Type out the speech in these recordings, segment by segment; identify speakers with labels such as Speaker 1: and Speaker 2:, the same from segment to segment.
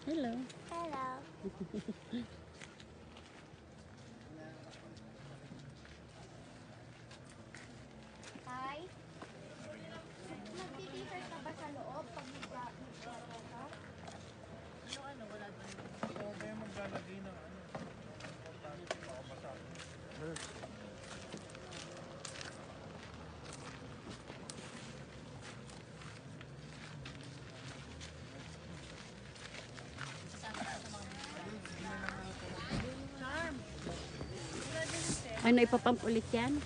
Speaker 1: Hello.
Speaker 2: Hello. Hi. Magtitipid ka ba sa loob pag naglalaro ka?
Speaker 3: Ikaw ba yung maglalagay ng ano? Importante makabasa.
Speaker 1: Ano, ipapump ulit yan?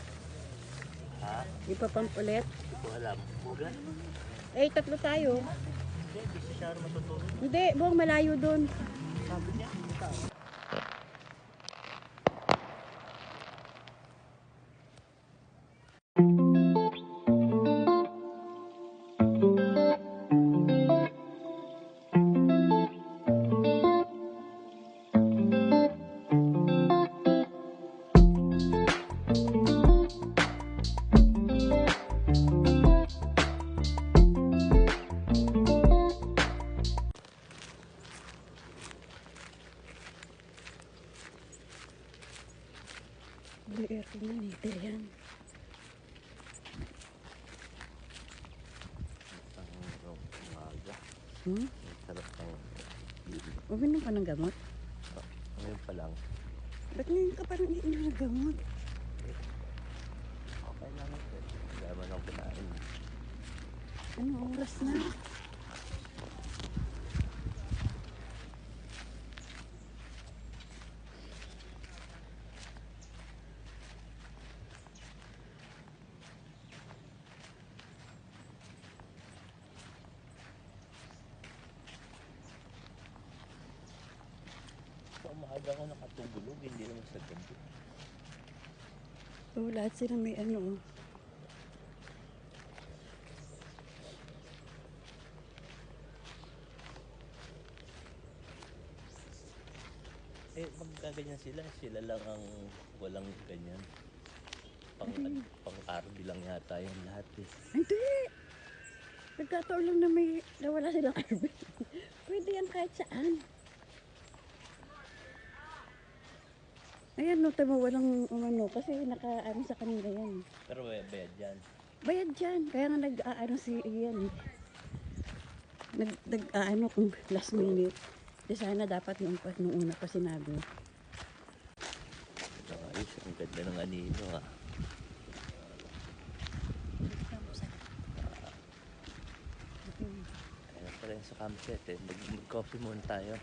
Speaker 4: Ha?
Speaker 1: Ipapump ulit?
Speaker 4: Hindi ko alam. Bugan?
Speaker 1: Eh, tatlo tayo.
Speaker 4: Hindi, hindi si Sharon matutulog.
Speaker 1: Hindi, buong malayo doon.
Speaker 4: Sabi niya.
Speaker 1: May aircon na nito yan.
Speaker 4: Ang umaga.
Speaker 1: Hmm?
Speaker 4: Ang sarap ng
Speaker 1: Uminom ka ng gamot?
Speaker 4: ngayon pa lang.
Speaker 1: Ba't ngayon ka parang iinom ng gamot?
Speaker 4: Okay lang ito. Hindi naman ako kinain.
Speaker 1: Anong oras na?
Speaker 4: Sa umaga ako nakatulog. Hindi naman sa gabi.
Speaker 1: Oo, lahat sila may ano.
Speaker 4: Eh, pag ganyan sila, sila lang ang walang ganyan. Pang-RB lang yata yung lahat eh.
Speaker 1: Hindi! Nagkataon lang na may nawala silang RV. Pwede yan kahit saan. Ayan, no, tama, walang umano. Kasi naka-ano sa kanila yan.
Speaker 4: Pero bayad yan.
Speaker 1: Bayad dyan. Kaya nga nag-aano si Ian. Nag-aano kung last minute. Di sana dapat nung una pa sinabi.
Speaker 4: Ayos, ang ganda ng anino ah. Ayan pa rin sa campsite eh. Mag-coffee muna tayo.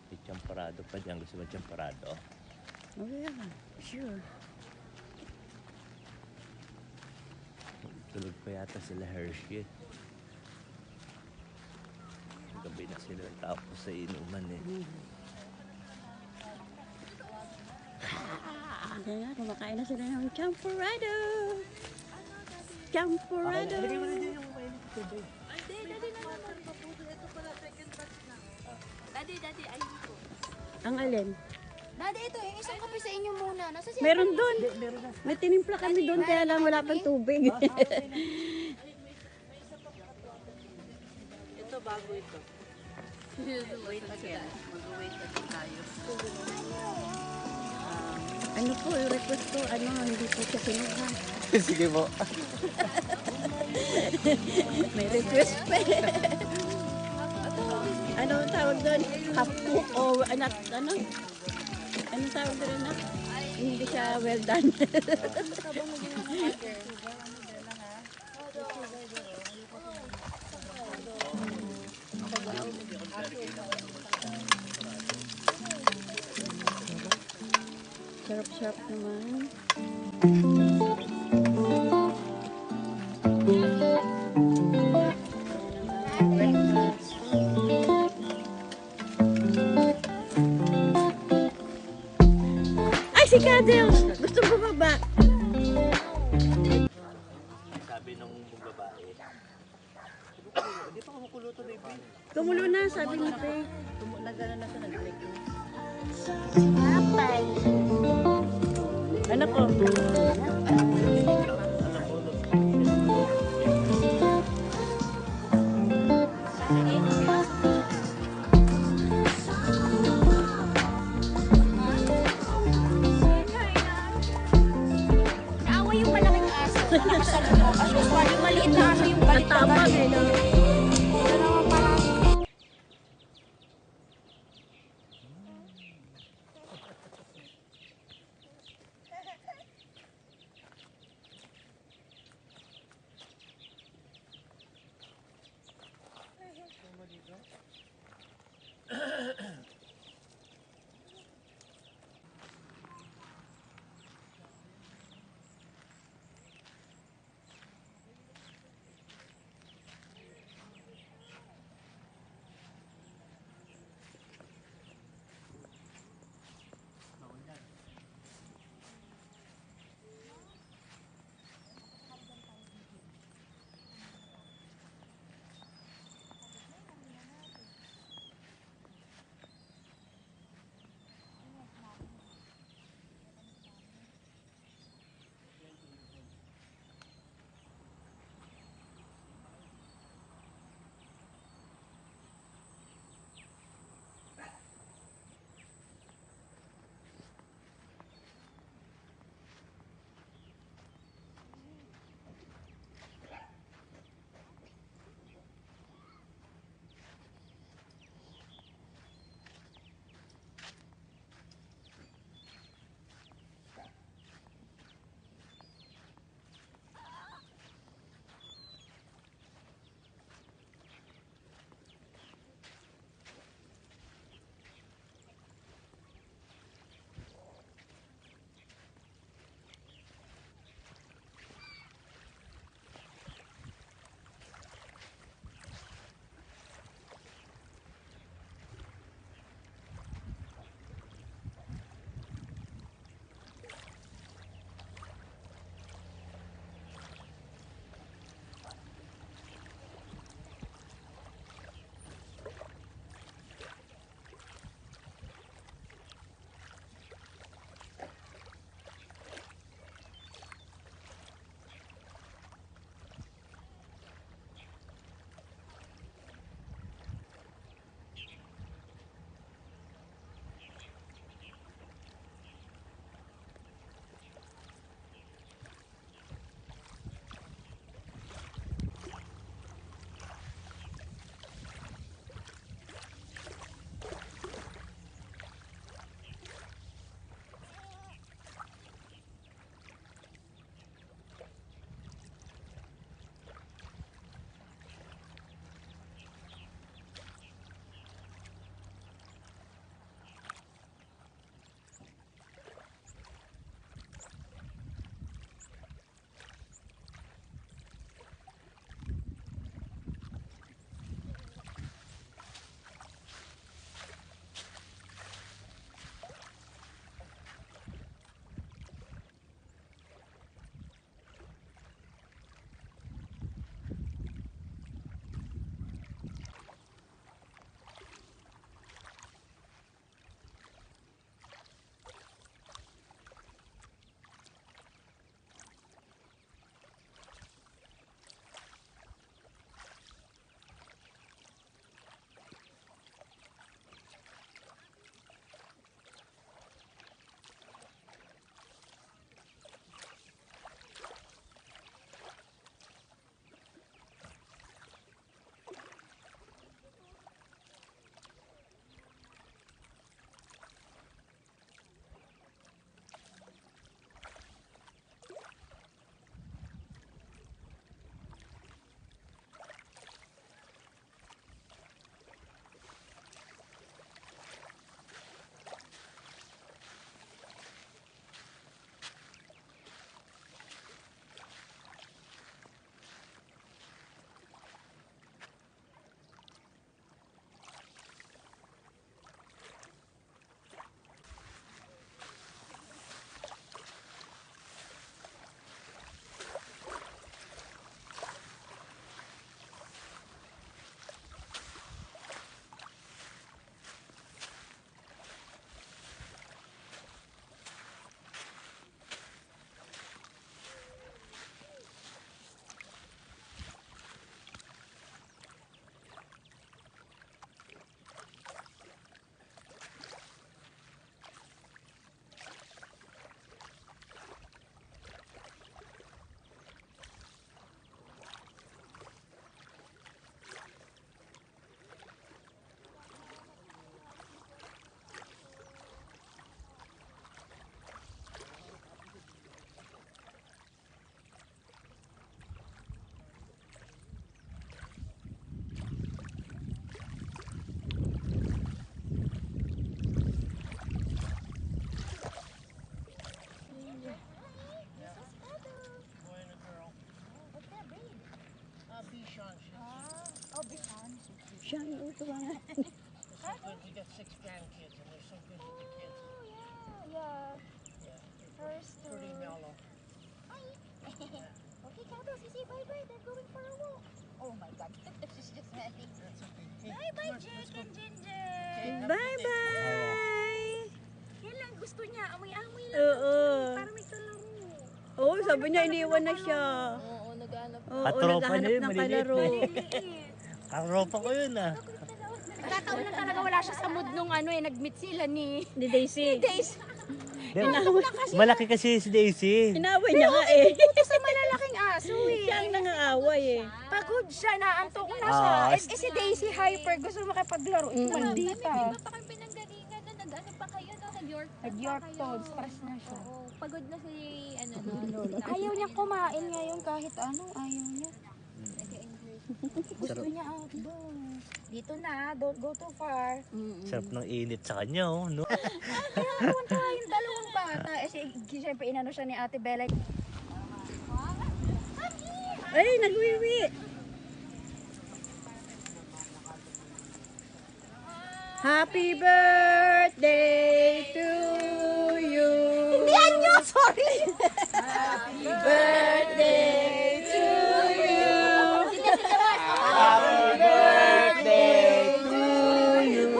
Speaker 4: May champorado pa dyan. Gusto mo champorado?
Speaker 1: Oh yeah, sure.
Speaker 4: Tulog pa yata sila Hershey. Gabi na sila tapos sa inuman eh.
Speaker 1: Kaya kumakain na sila ng champorado. Champorado.
Speaker 2: Daddy, ayun po.
Speaker 1: Ang alin?
Speaker 2: Daddy, ito, yung isang kape sa inyo muna. Nasa siya?
Speaker 1: Meron doon. May tinimpla kami doon kaya lang wala pang tubig.
Speaker 5: Ito bago ito. Wait again. Mag-wait again tayo.
Speaker 1: Ano po, yung request ko, ano, hindi po siya kinuha.
Speaker 4: Sige po.
Speaker 1: May request pa eh. Ano ang tawag doon? Half cook o anak, ano? Anong tawag doon anak? Hindi siya well done. Sarap-sarap naman. Ay, si Kadel! Gusto bumaba.
Speaker 4: Sabi nung babae. Hindi pa kumukulo to baby.
Speaker 1: Kumulo na, sabi ni Pe.
Speaker 5: Nagana na siya, nag-break.
Speaker 2: Apay.
Speaker 1: Ano po?
Speaker 4: Alam mo,
Speaker 1: Tapag eh, no?
Speaker 2: Wala naman pala.
Speaker 1: Siya, tuwa nga.
Speaker 3: So good. You got 6 grandkids, and they're so good with the kids.
Speaker 2: Yeah.
Speaker 3: Yeah,
Speaker 2: First
Speaker 3: pretty mellow.
Speaker 2: Okay, Candles, you say bye-bye. They're going for a walk. Oh my God. She's just heading.
Speaker 3: That's okay. Hey,
Speaker 2: Bye-bye,
Speaker 3: come on, let's
Speaker 2: Jake
Speaker 3: go.
Speaker 2: and Ginger.
Speaker 3: Okay, have a good day.
Speaker 1: Bye-bye!
Speaker 2: Yan lang gusto niya. Amoy-amoy lang.
Speaker 1: Oo.
Speaker 2: Para may kalaro.
Speaker 1: Oo, sabi niya, iniwan na siya.
Speaker 2: Oo, naghanap.
Speaker 1: Oo,
Speaker 4: Katropa
Speaker 1: naghahanap
Speaker 4: niya yun,
Speaker 1: ng
Speaker 4: maliliit
Speaker 1: kalaro.
Speaker 4: na eh.
Speaker 2: Liit.
Speaker 4: Karopa ko yun ah.
Speaker 2: Nagkataon lang talaga wala siya sa mood nung nag-meet sila ni
Speaker 1: Ni Daisy.
Speaker 2: Days.
Speaker 4: Malaki kasi si Daisy.
Speaker 1: Inaway niya nga eh.
Speaker 2: Ito sa malalaking aso eh.
Speaker 1: Siya ang nangaaway eh.
Speaker 2: Pagod siya, naantok na siya.
Speaker 4: Ah,
Speaker 2: Si Daisy hyper, gusto makipaglaro. Ito maldita.
Speaker 5: Pa kayo pinanggalingan na nag-ano pa kayo no? Nag-York
Speaker 2: Nag-York Toad, stress na siya.
Speaker 5: Oo, pagod na si ano no.
Speaker 2: Ayaw niya kumain ngayon kahit ano, ayaw niya. Gusto niya outdoor. Dito na, don't go too far.
Speaker 4: Sarap ng init sa kanya oh. No?
Speaker 2: Punta yung dalawang bata. Siyempre inano siya ni Ate Bella.
Speaker 1: Ay, nagwiwi. Happy birthday to you.
Speaker 2: Yan yun, sorry!
Speaker 1: Happy birthday to you.
Speaker 4: Happy birthday to you.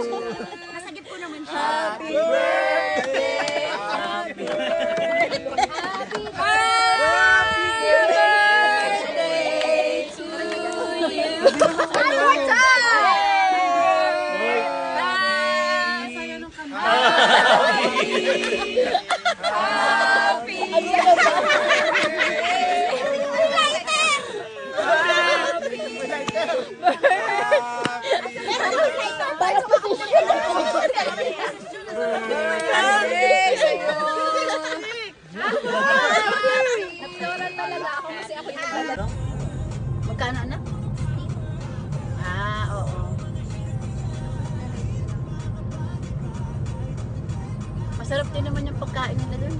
Speaker 2: Nasagip ko naman siya.
Speaker 1: Happy birthday. Happy birthday. Happy birthday to you.
Speaker 2: One more time!
Speaker 1: Magkano na? Ah, oo. Masarap din naman yung pagkain nila doon.